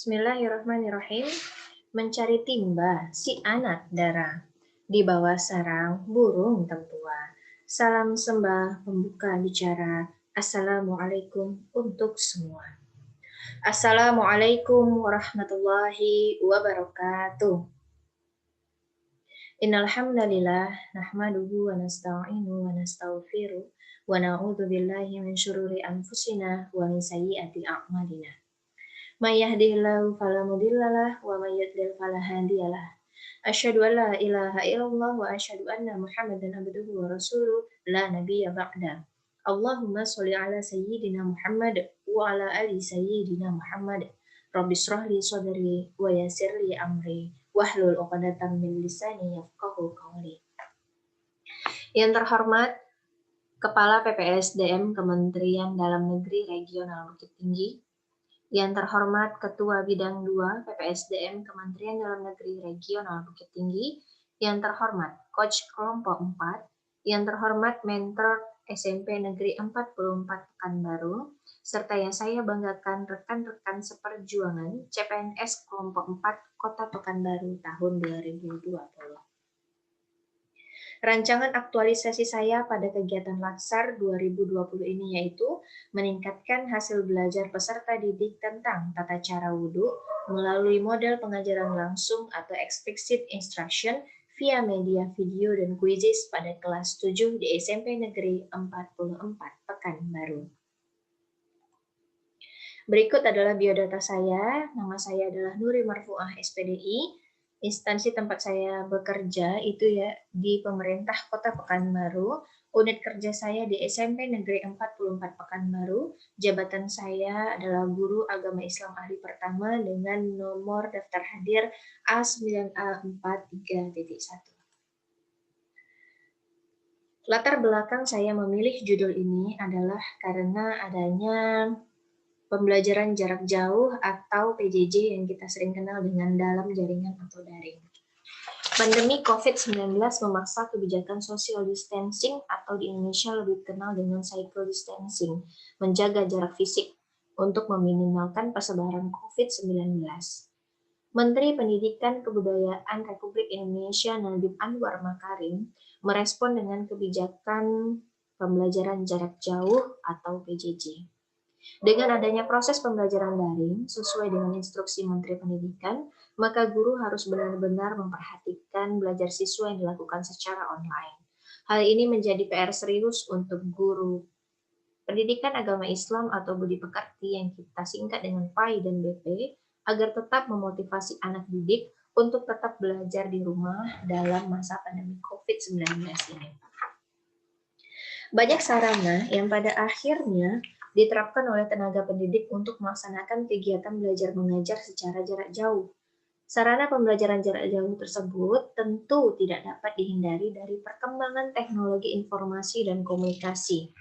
Bismillahirrahmanirrahim. Mencari timba si anak dara. Di bawah sarang burung tempua. Salam sembah pembuka bicara. Assalamualaikum untuk semua. Assalamualaikum warahmatullahi wabarakatuh. Innal hamdalillah nahmaduhu wa nasta'inu wa nastaghfiruh wa na'udzu billahi min syururi anfusina wa min sayyiati a'malina. May yahdihillahu fala mudhillalah wa may yudlil fala hadiyalah. Asyhadu an la ilaha illallah wa asyhadu anna Muhammadan abduhu wa rasuluh la nabiyya ba'da. Allahumma sholli ala sayyidina Muhammad wa ala ali sayyidina Muhammad. Rabbi shrah li sadri wa yassir li amri wahlul 'uqdatam min lisani yafqahu qawli. Yang terhormat Kepala PPSDM Kementerian Dalam Negeri Regional Bukit Tinggi, yang terhormat Ketua Bidang 2 PPSDM Kementerian Dalam Negeri Regional Bukit Tinggi, yang terhormat Coach Kelompok 4, yang terhormat Mentor SMP Negeri 44 Pekanbaru, serta yang saya banggakan rekan-rekan seperjuangan CPNS Kelompok 4 Kota Pekanbaru tahun 2020. Rancangan aktualisasi saya pada kegiatan Laksar 2020 ini yaitu meningkatkan hasil belajar peserta didik tentang tata cara wudhu melalui model pengajaran langsung atau explicit instruction via media video dan kuisis pada kelas 7 di SMP Negeri 44 Pekanbaru. Berikut adalah biodata saya. Nama saya adalah Nuri Marfuah SPDI. Instansi tempat saya bekerja itu ya di pemerintah Kota Pekanbaru. Unit kerja saya di SMP Negeri 44 Pekanbaru. Jabatan saya adalah guru agama Islam ahli pertama dengan nomor daftar hadir A9A43.1. Latar belakang saya memilih judul ini adalah karena adanya pembelajaran jarak jauh atau PJJ yang kita sering kenal dengan dalam jaringan atau daring. Pandemi COVID-19 memaksa kebijakan social distancing atau di Indonesia lebih dikenal dengan psycho distancing, menjaga jarak fisik untuk meminimalkan persebaran COVID-19. Menteri Pendidikan Kebudayaan Republik Indonesia Nadiem Anwar Makarim merespon dengan kebijakan pembelajaran jarak jauh atau PJJ. Dengan adanya proses pembelajaran daring sesuai dengan instruksi Menteri Pendidikan, maka guru harus benar-benar memperhatikan belajar siswa yang dilakukan secara online. Hal ini menjadi PR serius untuk guru pendidikan agama Islam atau budi pekerti yang kita singkat dengan PAI dan BP agar tetap memotivasi anak didik untuk tetap belajar di rumah dalam masa pandemi COVID-19 ini. Banyak sarana yang pada akhirnya diterapkan oleh tenaga pendidik untuk melaksanakan kegiatan belajar mengajar secara jarak jauh. Sarana pembelajaran jarak jauh tersebut tentu tidak dapat dihindari dari perkembangan teknologi informasi dan komunikasi.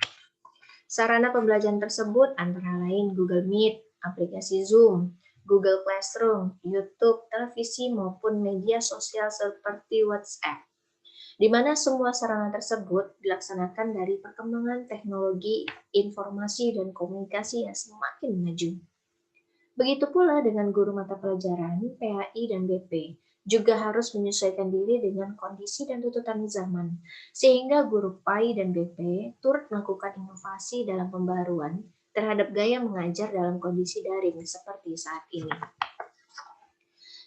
Sarana pembelajaran tersebut antara lain Google Meet, aplikasi Zoom, Google Classroom, YouTube, televisi, maupun media sosial seperti WhatsApp, di mana semua sarana tersebut dilaksanakan dari perkembangan teknologi, informasi, dan komunikasi yang semakin maju. Begitu pula dengan guru mata pelajaran, PAI, dan BP, juga harus menyesuaikan diri dengan kondisi dan tuntutan zaman, sehingga guru PAI dan BP turut melakukan inovasi dalam pembaruan terhadap gaya mengajar dalam kondisi daring seperti saat ini.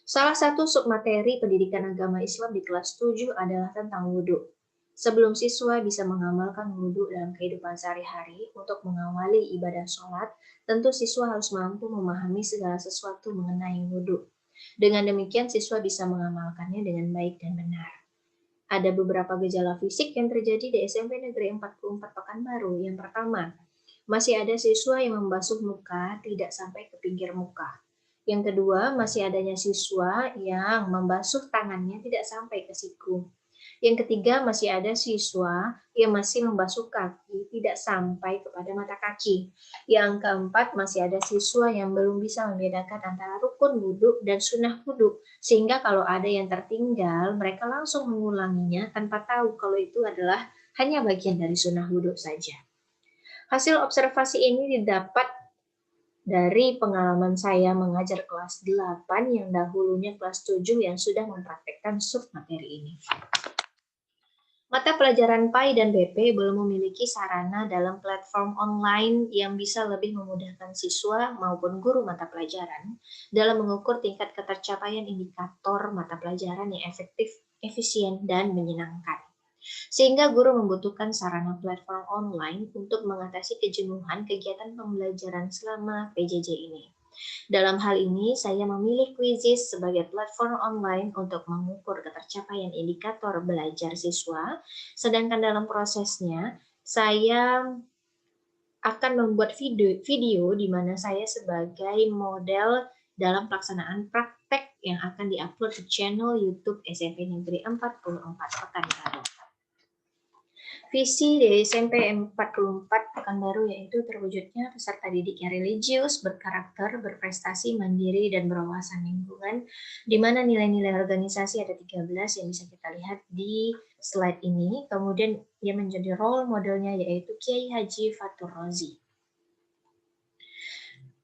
Salah satu submateri pendidikan agama Islam di kelas 7 adalah tentang wudhu. Sebelum siswa bisa mengamalkan wudhu dalam kehidupan sehari-hari untuk mengawali ibadah sholat, tentu siswa harus mampu memahami segala sesuatu mengenai wudhu. Dengan demikian, siswa bisa mengamalkannya dengan baik dan benar. Ada beberapa gejala fisik yang terjadi di SMP Negeri 44 Pekanbaru. Yang pertama, masih ada siswa yang membasuh muka tidak sampai ke pinggir muka. Yang kedua, masih adanya siswa yang membasuh tangannya tidak sampai ke siku. Yang ketiga, masih ada siswa yang masih membasuh kaki tidak sampai kepada mata kaki. Yang keempat, masih ada siswa yang belum bisa membedakan antara rukun wudhu dan sunnah wudhu. Sehingga kalau ada yang tertinggal, mereka langsung mengulanginya tanpa tahu kalau itu adalah hanya bagian dari sunnah wudhu saja. Hasil observasi ini didapat dari pengalaman saya mengajar kelas 8 yang dahulunya kelas 7 yang sudah mempraktekkan submateri ini. Mata pelajaran PAI dan BP belum memiliki sarana dalam platform online yang bisa lebih memudahkan siswa maupun guru mata pelajaran dalam mengukur tingkat ketercapaian indikator mata pelajaran yang efektif, efisien, dan menyenangkan. Sehingga guru membutuhkan sarana platform online untuk mengatasi kejenuhan kegiatan pembelajaran selama PJJ ini. Dalam hal ini, saya memilih Quizizz sebagai platform online untuk mengukur ketercapaian indikator belajar siswa, sedangkan dalam prosesnya, saya akan membuat video di mana saya sebagai model dalam pelaksanaan praktek yang akan diupload ke channel YouTube SMP Negeri 44 Pekanbaru. Visi dari SMP 44 Pekanbaru yaitu terwujudnya peserta didik yang religius, berkarakter, berprestasi, mandiri, dan berwawasan lingkungan, di mana nilai-nilai organisasi ada 13 yang bisa kita lihat di slide ini. Kemudian yang menjadi role modelnya yaitu Kiai Haji Fatur Rozi.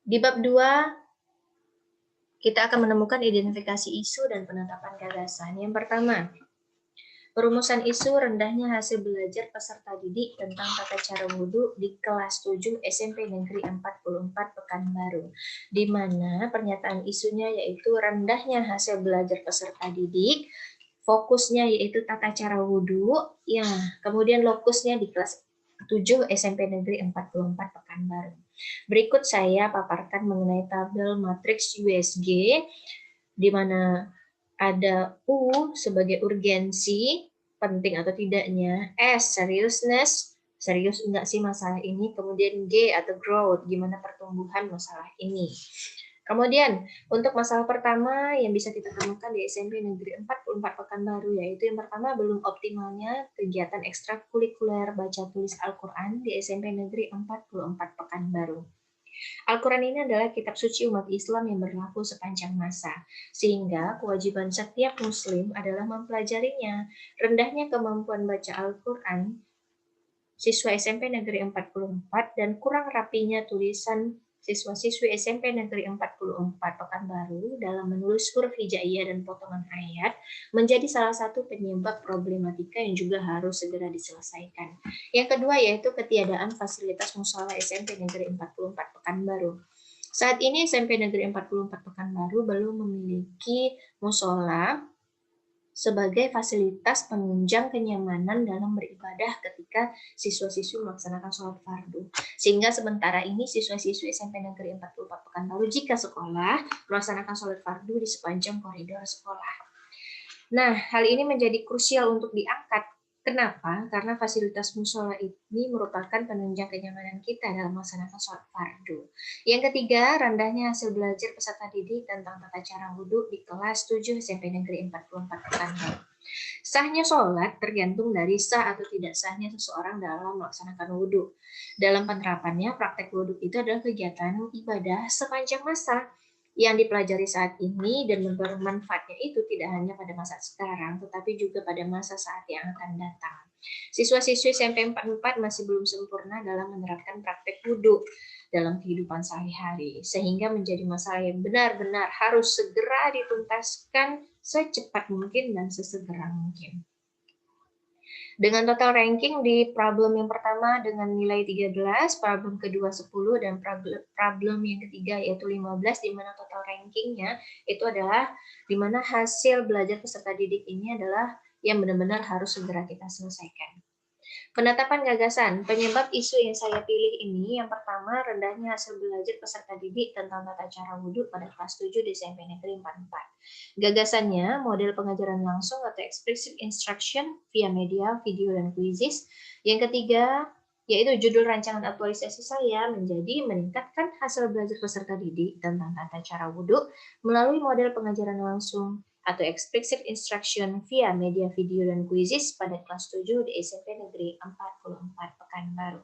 Di bab 2, kita akan menemukan identifikasi isu dan penetapan gagasan. Yang pertama, perumusan isu rendahnya hasil belajar peserta didik tentang tata cara wudhu di kelas 7 SMP Negeri 44 Pekanbaru, di mana pernyataan isunya yaitu rendahnya hasil belajar peserta didik, fokusnya yaitu tata cara wudhu, ya, kemudian lokusnya di kelas 7 SMP Negeri 44 Pekanbaru. Berikut saya paparkan mengenai tabel matriks USG, di mana ada U sebagai urgensi, penting atau tidaknya, S seriousness, serius enggak sih masalah ini, kemudian G atau growth, gimana pertumbuhan masalah ini. Kemudian, untuk masalah pertama yang bisa kita temukan di SMP Negeri 44 Pekanbaru, yaitu yang pertama belum optimalnya kegiatan ekstrakurikuler baca tulis Al-Quran di SMP Negeri 44 Pekanbaru. Al-Quran ini adalah kitab suci umat Islam yang berlaku sepanjang masa, sehingga kewajiban setiap muslim adalah mempelajarinya. Rendahnya kemampuan baca Al-Quran siswa SMP Negeri 44 dan kurang rapinya tulisan siswa-siswi SMP Negeri 44 Pekanbaru dalam menulis huruf hijaiyah dan potongan ayat menjadi salah satu penyebab problematika yang juga harus segera diselesaikan. Yang kedua yaitu ketiadaan fasilitas musola SMP Negeri 44 Pekanbaru. Saat ini SMP Negeri 44 Pekanbaru belum memiliki musola sebagai fasilitas penunjang kenyamanan dalam beribadah ketika siswa-siswi melaksanakan sholat fardu. Sehingga sementara ini siswa-siswi SMP Negeri 44 Pekanbaru jika sekolah melaksanakan sholat fardu di sepanjang koridor sekolah. Nah, hal ini menjadi krusial untuk diangkat. Kenapa? Karena fasilitas musola ini merupakan penunjang kenyamanan kita dalam melaksanakan sholat fardu. Yang ketiga, rendahnya hasil belajar peserta didik tentang tata cara wudhu di kelas 7 SMP Negeri 44 Pekanbaru. Sahnya sholat tergantung dari sah atau tidak sahnya seseorang dalam melaksanakan wudhu. Dalam penerapannya, praktek wudhu itu adalah kegiatan ibadah sepanjang masa yang dipelajari saat ini dan bermanfaatnya itu tidak hanya pada masa sekarang, tetapi juga pada masa saat yang akan datang. Siswa-siswi SMP 44 masih belum sempurna dalam menerapkan praktek wudhu dalam kehidupan sehari-hari, sehingga menjadi masalah yang benar-benar harus segera dituntaskan secepat mungkin dan sesegera mungkin. Dengan total ranking di problem yang pertama dengan nilai 13, problem kedua 10, dan problem yang ketiga yaitu 15, di mana total rankingnya itu adalah di mana hasil belajar peserta didik ini adalah yang benar-benar harus segera kita selesaikan. Penetapan gagasan, penyebab isu yang saya pilih ini yang pertama rendahnya hasil belajar peserta didik tentang tata cara wudhu pada kelas 7 di SMP Negeri 44. Gagasannya, model pengajaran langsung atau explicit instruction via media, video, dan Quizizz. Yang ketiga, yaitu judul rancangan aktualisasi saya menjadi meningkatkan hasil belajar peserta didik tentang tata cara wudhu melalui model pengajaran langsung atau explicit instruction via media, video, dan Quizizz pada kelas 7 di SMP Negeri 44 Pekanbaru.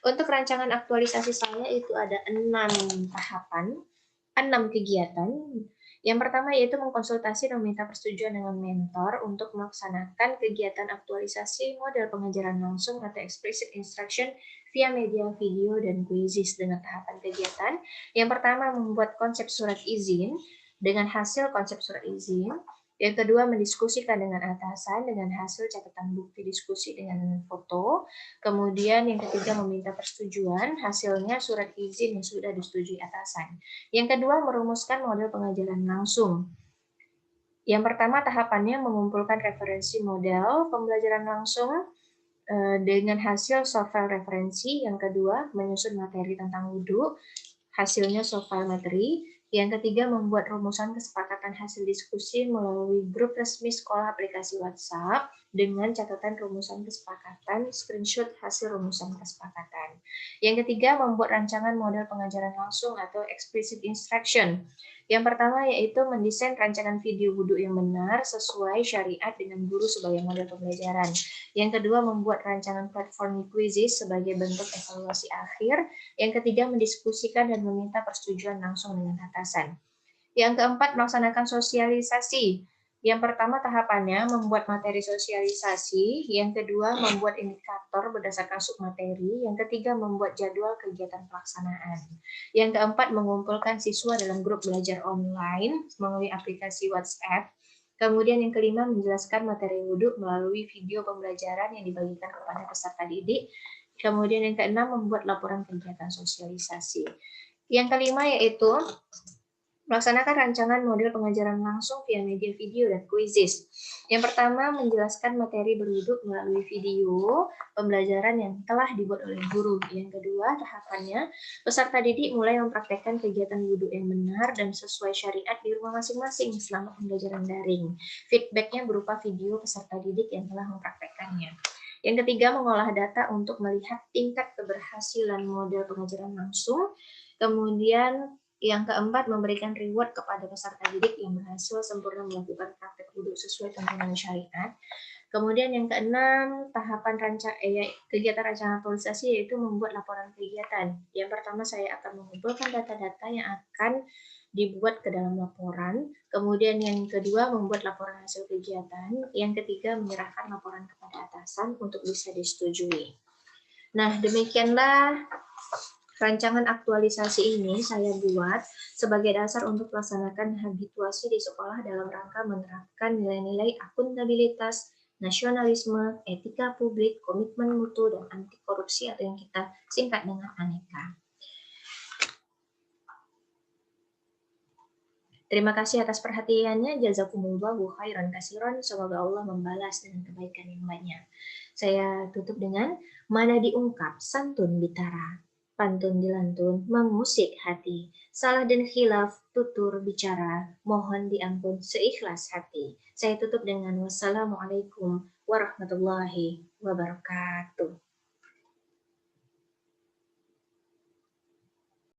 Untuk rancangan aktualisasi saya itu ada 6 tahapan, 6 kegiatan. Yang pertama yaitu mengkonsultasi dan meminta persetujuan dengan mentor untuk melaksanakan kegiatan aktualisasi model pengajaran langsung atau explicit instruction via media video dan kuisis dengan tahapan kegiatan. Yang pertama, membuat konsep surat izin dengan hasil konsep surat izin. Yang kedua, mendiskusikan dengan atasan dengan hasil catatan bukti diskusi dengan foto. Kemudian yang ketiga, meminta persetujuan hasilnya surat izin yang sudah disetujui atasan. Yang kedua, merumuskan model pengajaran langsung. Yang pertama, tahapannya mengumpulkan referensi model pembelajaran langsung dengan hasil soft file referensi. Yang kedua, menyusun materi tentang wudhu, hasilnya soft file materi. Yang ketiga, membuat rumusan kesepakatan hasil diskusi melalui grup resmi sekolah aplikasi WhatsApp dengan catatan rumusan kesepakatan, screenshot hasil rumusan kesepakatan. Yang ketiga, membuat rancangan model pengajaran langsung atau explicit instruction. Yang pertama yaitu mendesain rancangan video wudhu yang benar sesuai syariat dengan guru sebagai model pembelajaran. Yang kedua, membuat rancangan platform quizzes sebagai bentuk evaluasi akhir. Yang ketiga, mendiskusikan dan meminta persetujuan langsung dengan atasan. Yang keempat, melaksanakan sosialisasi. Yang pertama tahapannya membuat materi sosialisasi, yang kedua membuat indikator berdasarkan submateri, yang ketiga membuat jadwal kegiatan pelaksanaan. Yang keempat, mengumpulkan siswa dalam grup belajar online melalui aplikasi WhatsApp. Kemudian yang kelima, menjelaskan materi wudhu melalui video pembelajaran yang dibagikan kepada peserta didik. Kemudian yang keenam, membuat laporan kegiatan sosialisasi. Yang kelima yaitu melaksanakan rancangan model pengajaran langsung via media video dan quizzes. Yang pertama, menjelaskan materi berwudhu melalui video pembelajaran yang telah dibuat oleh guru. Yang kedua, tahapannya, peserta didik mulai mempraktekkan kegiatan wudhu yang benar dan sesuai syariat di rumah masing-masing selama pembelajaran daring. Feedbacknya berupa video peserta didik yang telah mempraktekkannya. Yang ketiga, mengolah data untuk melihat tingkat keberhasilan model pengajaran langsung. Kemudian yang keempat, memberikan reward kepada peserta didik yang berhasil sempurna melakukan praktek wudhu sesuai tuntunan syariat. Kemudian yang keenam, tahapan kegiatan rancangan aktualisasi yaitu membuat laporan kegiatan. Yang pertama, saya akan mengumpulkan data-data yang akan dibuat ke dalam laporan. Kemudian yang kedua, membuat laporan hasil kegiatan. Yang ketiga, menyerahkan laporan kepada atasan untuk bisa disetujui. Nah, demikianlah rancangan aktualisasi ini saya buat sebagai dasar untuk melaksanakan habituasi di sekolah dalam rangka menerapkan nilai-nilai akuntabilitas, nasionalisme, etika publik, komitmen mutu, dan anti korupsi atau yang kita singkat dengan ANEKA. Terima kasih atas perhatiannya. Jazakumullahu khairan katsiran. Semoga Allah membalas dengan kebaikan yang banyak. Saya tutup dengan mana diungkap santun bitara, pantun dilantun mengusik hati, salah dan khilaf tutur bicara, mohon diampun seikhlas hati. Saya tutup dengan wassalamualaikum warahmatullahi wabarakatuh.